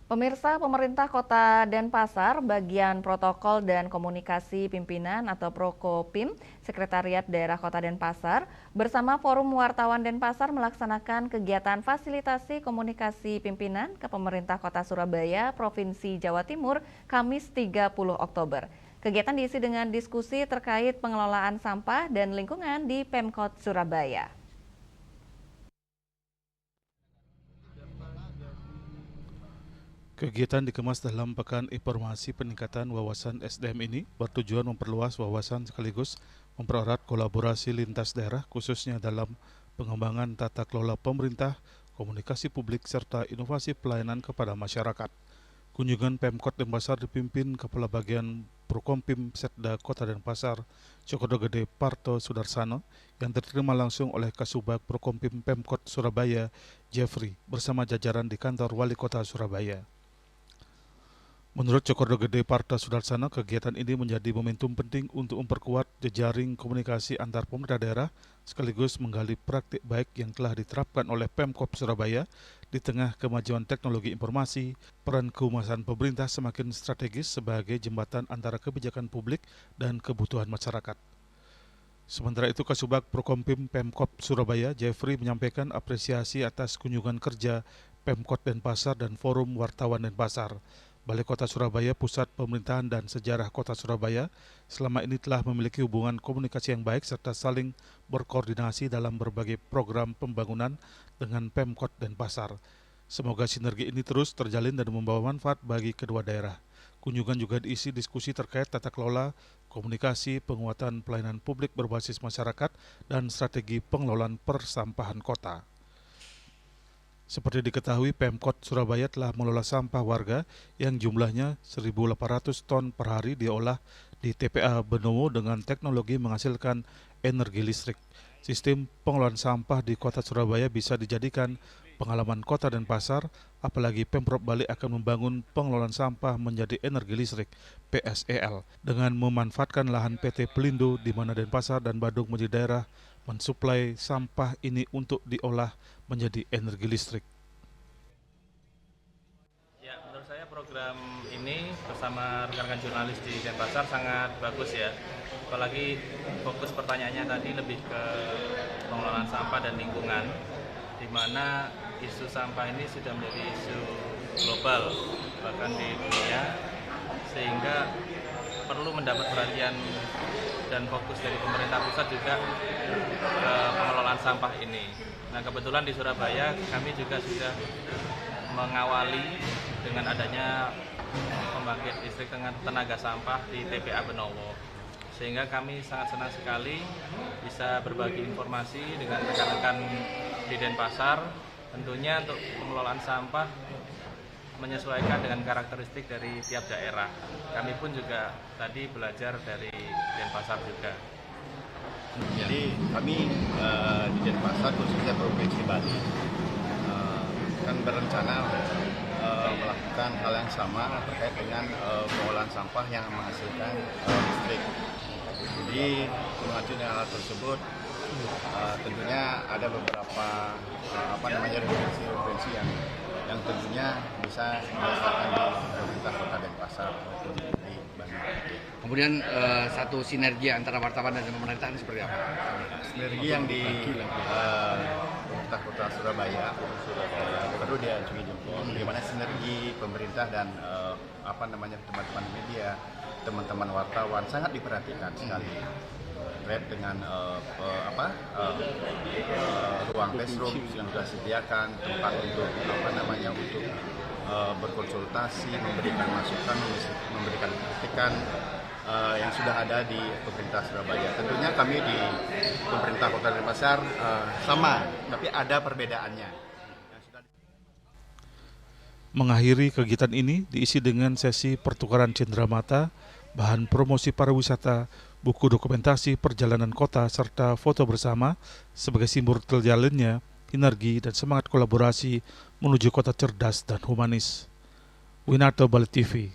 Pemirsa, pemerintah Kota Denpasar, bagian protokol dan komunikasi pimpinan atau Prokopim, Sekretariat Daerah Kota Denpasar, bersama Forum Wartawan Denpasar melaksanakan kegiatan fasilitasi komunikasi pimpinan ke pemerintah Kota Surabaya, Provinsi Jawa Timur, Kamis 30 Oktober. Kegiatan diisi dengan diskusi terkait pengelolaan sampah dan lingkungan di Pemkot Surabaya. Kegiatan dikemas dalam Pekan Informasi Peningkatan Wawasan SDM ini bertujuan memperluas wawasan sekaligus mempererat kolaborasi lintas daerah khususnya dalam pengembangan tata kelola pemerintah, komunikasi publik, serta inovasi pelayanan kepada masyarakat. Kunjungan Pemkot Denpasar dipimpin Kepala Bagian Prokompim Setda Kota Denpasar, Cokordo Gede Parto Sudarsano, yang diterima langsung oleh Kasubag Prokompim Pemkot Surabaya, Jeffrey, bersama jajaran di kantor Wali Kota Surabaya. Menurut Cokordo Gede Parto Sudarsana, kegiatan ini menjadi momentum penting untuk memperkuat jejaring komunikasi antar pemerintah daerah sekaligus menggali praktik baik yang telah diterapkan oleh Pemkot Surabaya di tengah kemajuan teknologi informasi. Peran kehumasan pemerintah semakin strategis sebagai jembatan antara kebijakan publik dan kebutuhan masyarakat. Sementara itu, Kasubag Prokompim Pemkot Surabaya, Jeffrey, menyampaikan apresiasi atas kunjungan kerja Pemkot Denpasar dan Forum Wartawan Denpasar. Balai Kota Surabaya, Pusat Pemerintahan dan Sejarah Kota Surabaya, selama ini telah memiliki hubungan komunikasi yang baik serta saling berkoordinasi dalam berbagai program pembangunan dengan Pemkot Denpasar. Semoga sinergi ini terus terjalin dan membawa manfaat bagi kedua daerah. Kunjungan juga diisi diskusi terkait tata kelola, komunikasi, penguatan pelayanan publik berbasis masyarakat, dan strategi pengelolaan persampahan kota. Seperti diketahui, Pemkot Surabaya telah mengelola sampah warga yang jumlahnya 1.800 ton per hari diolah di TPA Benowo dengan teknologi menghasilkan energi listrik. Sistem pengelolaan sampah di Kota Surabaya bisa dijadikan pengalaman Kota Denpasar, apalagi Pemprov Bali akan membangun pengelolaan sampah menjadi energi listrik (PSEL) dengan memanfaatkan lahan PT Pelindo di mana Denpasar dan Badung menjadi daerah mensuplai sampah ini untuk diolah menjadi energi listrik. Ya, menurut saya program ini bersama rekan-rekan jurnalis di Denpasar sangat bagus ya. Apalagi fokus pertanyaannya tadi lebih ke pengelolaan sampah dan lingkungan, di mana isu sampah ini sudah menjadi isu global bahkan di dunia, sehingga perlu mendapat perhatian dan fokus dari pemerintah pusat juga ke pengelolaan sampah ini. Nah, kebetulan di Surabaya kami juga sudah mengawali dengan adanya pembangkit listrik dengan tenaga sampah di TPA Benowo, sehingga kami sangat senang sekali bisa berbagi informasi dengan rekan-rekan di Denpasar, tentunya untuk pengelolaan sampah menyesuaikan dengan karakteristik dari tiap daerah. Kami pun juga tadi belajar dari Denpasar juga. Jadi kami di Denpasar khususnya Provinsi Bali kan berencana melakukan hal yang sama terkait dengan pengolahan sampah yang menghasilkan listrik. Jadi mengacu dengan hal tersebut tentunya ada beberapa referensi yang tentunya bisa dilaksanakan di pemerintah Kota Denpasar maupun di Bandung. Kemudian satu sinergi antara wartawan dan pemerintahan seperti apa? Sinergi yang di pemerintah Kota Surabaya perlu diacungi jempol. Bagaimana sinergi pemerintah dan teman-teman media, teman-teman wartawan sangat diperhatikan sekali. Terkait dengan ruang classroom yang sudah disediakan, tempat untuk untuk berkonsultasi, memberikan masukan, memberikan kritikan yang sudah ada di pemerintah Surabaya. Tentunya kami di pemerintah Kota Denpasar sama, tapi ada perbedaannya. Mengakhiri kegiatan ini diisi dengan sesi pertukaran cenderamata, bahan promosi pariwisata, buku dokumentasi perjalanan kota, serta foto bersama sebagai simbol terjalinnya sinergi dan semangat kolaborasi menuju kota cerdas dan humanis. Winarto, Bali TV.